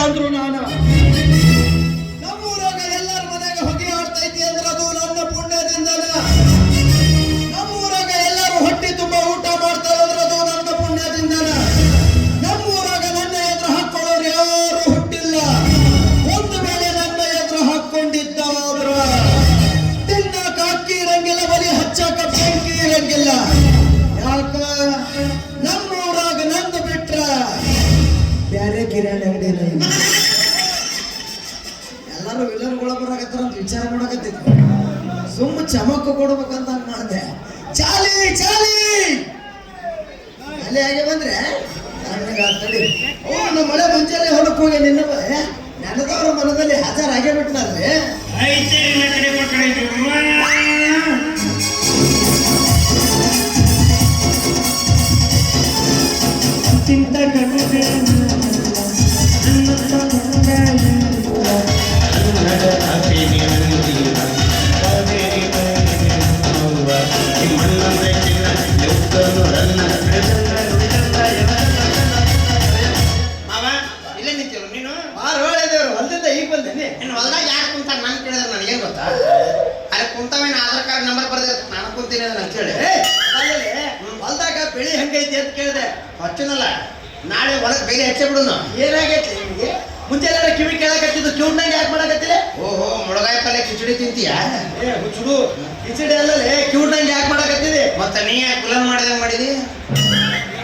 ಅಂದ್ರು ನಾನು. ನಮ್ಮೂರಾಗ ಎಲ್ಲರ ಮನೆಗೆ ಹೊಗೆ ಆಡ್ತೈತಿ ಅಂದ್ರೆ ಅದು ನನ್ನ ಪುಣ್ಯದಿಂದನ. ನಮ್ಮೂರಾಗ ಎಲ್ಲರೂ ಹೊಟ್ಟೆ ತುಂಬಾ ಊಟ ಮಾಡ್ತಾರೆ ಅಂದ್ರೆ ಅದು ನನ್ನ ಪುಣ್ಯದಿಂದನ. ನಮ್ಮೂರಾಗ ನನ್ನ ಎದುರು ಹಾಕೊಳ್ಳೋರು ಯಾರು ಹುಟ್ಟಿಲ್ಲ. ಒಂದು ವೇಳೆ ನನ್ನ ಎದುರು ಹಾಕೊಂಡಿದ್ದಾದ್ರ ತಿನ್ನಕ ಅಕ್ಕಿ ಇರಂಗಿಲ್ಲ, ಬಲಿ ಹಚ್ಚಕ ಬೆಂಕಿ ಇರಂಗಿಲ್ಲ. ಯಾಕ ನಮ್ಮೂರಾಗ ನಂದು ಬಿಟ್ರ ಬ್ಯಾರೆ ಕಿರಾಣಿ ಅಂಗಡಿ ಇಲ್ಲ. ಎಲ್ಲರೂ ವಿಲನ್ಗಳ ಬರಾಕತ್ತಾರ ಅಂತ ವಿಚಾರ ಮಾಡಕತ್ತಿದ್ರು. ಸುಮ್ಮ ಚಮಕ ಕೊಡ್ಬೇಕಂತ ಮಾಡಿದೆ. ಚಾಲಿ ಚಾಲಿ ಅಲ್ಲಿ ಹಾಗೆ ಬಂದ್ರೆ ನಮ್ಮ ಮಳೆ ಮುಂಚೆನೆ ಹೊಲಕ್ಕೆ ಹೋಗಿ ನಿನ್ನ ನೆನದವರ ಮನದಲ್ಲಿ ಹಾಜರಾಗೇ ಬಿಟ್ಟನಲ್ರಿ. ಹೊಲ್ದಾಗ ಬೆಳಿ ಹಂಗೈತಿ ಅಂತ ಕೇಳಿದೆ. ಹೊಚ್ಚನಲ್ಲ ನಾಳೆ ಒಳಗೆ ಬೇರೆ ಹೆಚ್ಚೆ ಬಿಡುನು. ಏನಾಗೈತಿ ನಿಮಗೆ? ಮುಂಚೆ ಎಲ್ಲ ಕಿವಿ ಕೇಳಕತ್ತಿದ್ದು ಕಿವಿನಾಗ ಯಾಕೆ ಮಾಡಕತ್ತಿಲ್ಲ? ಓಹೋ, ಮುಳಗಾಯಿ ಪಲ್ಯ ಕಿಚಡಿ ತಿಂತೀಯ? ಏ ಹುಚ್ಚುಡು, ಕಿಚಡಿ ಅಲ್ಲೇ ಕಿವಿನಾಗ ಯಾಕೆ ಮಾಡಕತ್ತಿದೆ? ಮತ್ತೆ ನೀ ಯಾಕೆ ಕುಲನ್ ಮಾಡಿದಂಗೆ ಮಾಡಿದಿ?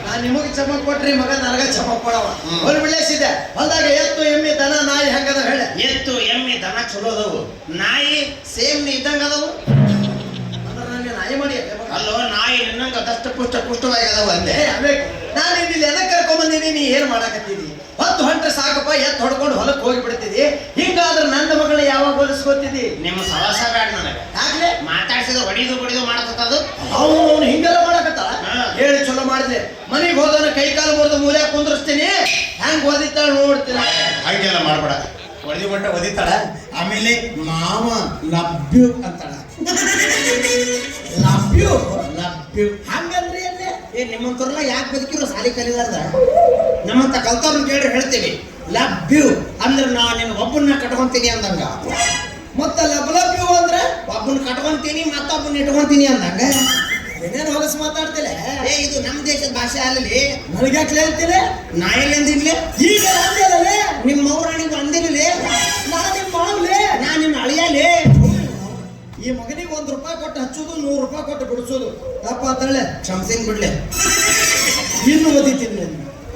ನಾನು ನಿಮಗೆ ಚಮಕ್ ಕೊಟ್ರಿ, ಮಗ ನನಗ ಚಮಕ್ ಕೊಡವ. ಹೊಲ್ ಬಿಳಿಸಿದೆ. ಹೊಲ್ದಾಗ ಎತ್ತು ಎಮ್ಮಿ ದನ ನಾಯಿ ಹಂಗದ ಹೇಳ. ಎತ್ತು ಎಮ್ಮಿ ದನ ಚಲೋ ಅದಾವು, ನಾಯಿ ಸೇಮ್ ಇದ್ದಂಗ ಅದಾವು. ನಾಯಿ ಮಾಡಿ ಅಲ್ಲೋ, ನಾಯಿ ನಿನ್ನಂಗ ದಷ್ಟ ಪುಷ್ಟವಾಗಿ ಅದಾವ ಅಂದೆ. ನಾನು ಇಲ್ಲಿ ಎದಕ್ಕೆ ಕರ್ಕೊಂಬಂದಿನಿ, ನೀ ಏನ್ ಮಾಡಕತ್ತಿದಿ? ಹೊತ್ತು ಹೊಂಟ್ರೆ ಸಾಕಪ್ಪ, ಎತ್ತು ಹೊಡ್ಕೊಂಡು ಹೊಲಕ್ಕೆ ಹೋಗಿ ಬಿಡ್ತಿದಿ. ಹಿಂಗಾದ್ರೆ ನನ್ನ ಮಗಳನ್ನ ಯಾವಾಗ ಹೋಲಿಸ್ಕೊತಿದಿ? ನಿಮ್ಮ ಸವಾಸ ಬೇಡ ನನಗೆ. ಯಾಕ್ಲೆ ಮಾತಾಡ್ಸಿದ ಹೊಡಿದು ಹೊಡಿದು ಮಾಡಕತ್ತದು. ಅವನು ಹಿಂಗೆಲ್ಲ ಮಾಡಕತ್ತ ಹೇಳಿ ಚಲೋ ಮಾಡಿದೆ. ಮನೆಗೆ ಹೋದನ ಕೈ ಕಾಲು ಮುರಿದು ಮೂಲೆ ಕುಂದ್ರಿಸ್ತೀನಿ, ಹೆಂಗ್ ಓದಿತ್ತಾಳ ನೋಡ್ತೀನಿ. ಹಂಗೆಲ್ಲ ಮಾಡ್ಬೇಡ. ಹೊಡೆದಿ ಮಟ್ಟ ಓದಿತಾಳ, ಆಮೇಲೆ ಮಾವ ಲಭ್ಯು ಅಂತಾಳ. ಲಭ್ಯು ಲಭ್ಯು ಹಂಗಂದ್ರಿ ಅಲ್ಲೇ. ನಿಮ್ಮಂತವ್ರಲ್ಲ ಯಾಕೆ ಬದುಕಿರೋ ಸಾಲಿ ಕಲಿಲಾರ್ದ? ನಮ್ಮಂತ ಕಲ್ತವ್ರನ್ನ ಕೇಳಿ ಹೇಳ್ತೀವಿ. ಲಭ್ಯು ಅಂದ್ರೆ ನಾ ನಿನ್ನ ಒಬ್ಬನ್ನ ಕಟ್ಕೊಂತೀನಿ ಅಂದಂಗ. ಮತ್ತ ಲಭ್ಯು ಅಂದ್ರೆ ಒಬ್ಬನ ಕಟ್ಕೊಂತೀನಿ ಮತ್ತೊಬ್ಬನ ಇಟ್ಕೊಂತೀನಿ ಅಂದಂಗ. ಏನೇನು ಹೊಲಸು ಮಾತಾಡ್ತಿಲ್ಲ. ಏ ಇದು ನಮ್ಮ ದೇಶದ ಭಾಷೆ ಅಲ್ಲಿ. ನನಗ್ಯಾಕ್ಲೆ ಅಂತಿಲ್ಲ? ನಾ ಎಲ್ಲಿ ಅಂದಿನ್ಲೆ? ಈಗ ಅಂದಿಲ್ಲೇ ನಿಮ್ಮ ಮೌರಾಣಿಗೆ ಅಂದಿರಲಿ. ನಾ ನಿಮ್ಮ ಮಾವ್ಲೆ, ನಾ ನಿನ್ನ ಅಳಿಯಲೇ. ಈ ಮಗನಿಗೆ ₹1 ಕೊಟ್ಟು ಹಚ್ಚೋದು, ₹100 ಕೊಟ್ಟು ಬಿಡಿಸೋದು ತಪ್ಪ ಅಂತೇಳಿ ಕ್ಷಮಿಸಿನ್ ಬಿಡ್ಲೆ. ಇನ್ನು ಓದಿತೀನಿ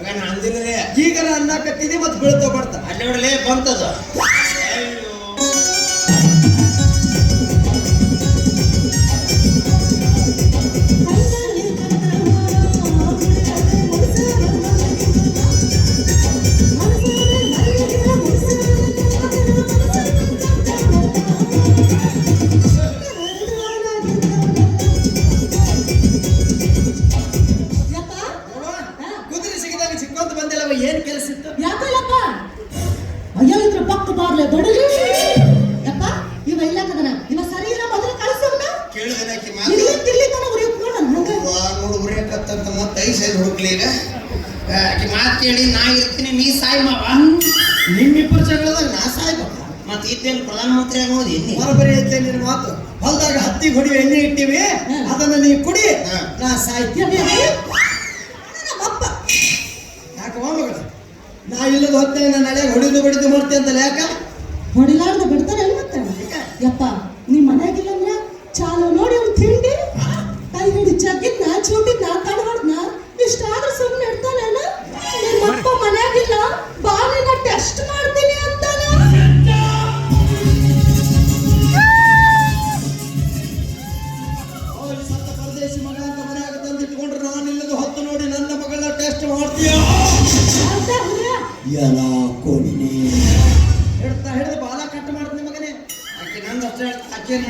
ನಾನು ಅಂದಿರಲೇ. ಈಗ ಅನ್ನಕತ್ತಿದ್ದಿ ಮತ್ತೆ ಬೀಳ್ತಾ ಬರ್ತಾ ಅಲ್ಲಿ ನೋಡಲೇ ಬಂತದ. ಏನ್ ಕೆಲಸ ಇತ್ತು? ಯಾಕಲ್ಲಪ್ಪ ಅಯ್ಯೋ ಇದ್ರ ಪಕ್ಕ ಬಾರ್ಲೆ ದೊಡ್ಡಲಿ ಯಪ್ಪ ಇವ ಇಲ್ಲ ಕದನ ಇವ ಸರಿ ಇಲ್ಲ ಮೊದಲು ಕಳಿಸೋಣ ಕೇಳಿದನಕ್ಕೆ ಇಲ್ಲಿ ತಿಲ್ಲಿ ತನ ಉರಿ ನೋಡ ನಂಗ ನೋಡು ಉರಿಯಕತ್ತಂತ ಮತ್ತೆ 5 ಸೈಡ್ ಹುಡುಕ್ಲಿ. ಈಗ ಆಕೆ ಮಾತು ಕೇಳಿ ನಾ ಇರ್ತೀನಿ, ನೀ ಸಾಯಿ ಮಾವ. ನಿಮ್ಮಿಬ್ಬರು ಜಗಳದಾಗ ನಾ ಸಾಯ್ಬ. ಮತ್ತೆ ಇದ್ದೇನು ಪ್ರಧಾನಮಂತ್ರಿ ಆಗೋದು ಎಣ್ಣೆ ಬರೋಬರಿ ಐತೆ ನಿನ್ನ ಮಾತು. ಹೊಲ್ದಾಗ ಹತ್ತಿ ಹೊಡಿ ಎಣ್ಣೆ ಇಟ್ಟಿವಿ, ಅದನ್ನ ನೀ ಕುಡಿ, ನಾ ಸಾಯ್ತೀನಿ. ನಮ್ಮಪ್ಪ ಮಗಳು ನಾ ಇಲ್ಲದ ಹೊತ್ತೆ ನಾನು ನಡೆ ಹೊಡಿದು ಬಡಿದು ಮಾಡ್ತೀನಿ ಅಂತಲ್ಲ. ಯಾಕ ಹೊಡಿಲಾರ್ದ ಬಿಡ್ತಾನೆ ಮತ್ತೆ? ಯಪ್ಪ ನಿಮ್ ಮನ್ಯಾಗಿಲ್ಲ ಅಂದ್ರ ಚಾಲು ನೋಡಿ ಅವ್ನು ತಿಂಡಿ ಕೈ ಹಿಡಿ ಜಗ್ಗಿದ್ನ ಚೂಟಿದ್ನ ಕಡ್ವಡ್ನ ಇಷ್ಟ ಆದ್ರೂ ಸುಮ್ಮನೆ ಇರ್ತಾನೇನ? ನಿಮ್ಮಪ್ಪ ಮನ್ಯಾಗಿಲ್ಲ ಬಾ ನಿನ್ನ ಟೆಸ್ಟ್ ಮಾಡ್ತೀನಿ ಅಂತಾನ. ಸತ್ತ ಪರದೇಶಿ ಮಗ ಅಂತ ಮನ್ಯಾಗ ತಂದಿಟ್ಕೊಂಡ್ರೆ ನಾನು ಇಲ್ಲದ ಹೊತ್ತು ನೋಡಿ ನನ್ನ ಮಗಳನ್ನ ಟೆಸ್ಟ್ ಮಾಡ್ತೀಯ ಎಲ್ಲ ಕೊನ್ನಿ ಹಿಡ್ದು ಬಾಲ ಕಟ್ ಮಾಡ್ತೀನಿ ಮಗನೇ. ಆಕೆ ನಂದು ಅಷ್ಟೇ. ಆಕೆ ಏನ್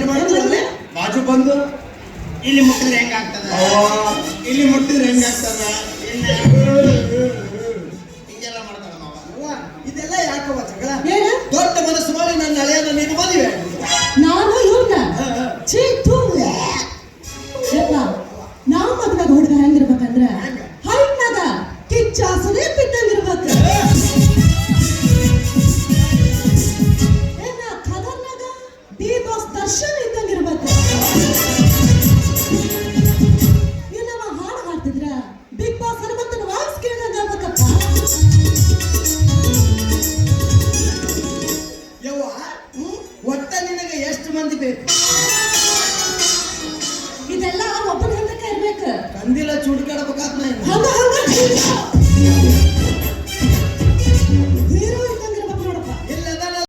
ಮಾಡ್ತಾಳೆ? ಬಾಜು ಬಂದು ಇಲ್ಲಿ ಮುಟ್ಟಿದ್ರೆ ಹೆಂಗಾಗ್ತದ, ಇಲ್ಲಿ ಮುಟ್ಟಿದ್ರೆ ಹೆಂಗಾಗ್ತದ, ಹಿಂಗೆಲ್ಲ ಮಾಡ್ತಾಳ ಮಾವ. ಇದೆಲ್ಲ ಯಾಕವ ಜಗಳ? ದೊಡ್ಡ ಮನಸ್ಸು ಮಾಡಿ ನನ್ನ ಹಳೆಯನ್ನ ನೀನು ಮದುವೆ ನಾನು ಇವ್ನ ಚೀತು ನಾವು ಮದ್ವೆಗ ಹುಡುಗ ಹೆಂಗಿರ್ಬೇಕಂದ್ರ ಹೈಟ್ನಾಗ ಕಿಚ್ಚಾಸನೆ ಬಿಟ್ಟಂಗಿರ್ಬೇಕು. ದರ್ಶನ ಇದ್ದಂಗಿರ್ಬೇಕು. ಇನ್ನವ ಹಾಡು ಹಾಡ್ತಿದ್ರ ಬಿಗ್ ಬಾಸ್ ಹನುಮಂತನ ವಾಯ್ಸ್ ಕೇಳ್ದಂಗ ಆಗ್ಬೇಕಪ್ಪ. ಯವ್ವ ಒಟ್ಟ ನಿನಗೆ ಎಷ್ಟು ಮಂದಿ ಬೇಕು? ಇದೆಲ್ಲ ಒಬ್ಬನ ಹಂತಕ್ಕೆ ಇರ್ಬೇಕು. ಕಂದಿಲ್ಲ ಚುಡ್ಕಾಡ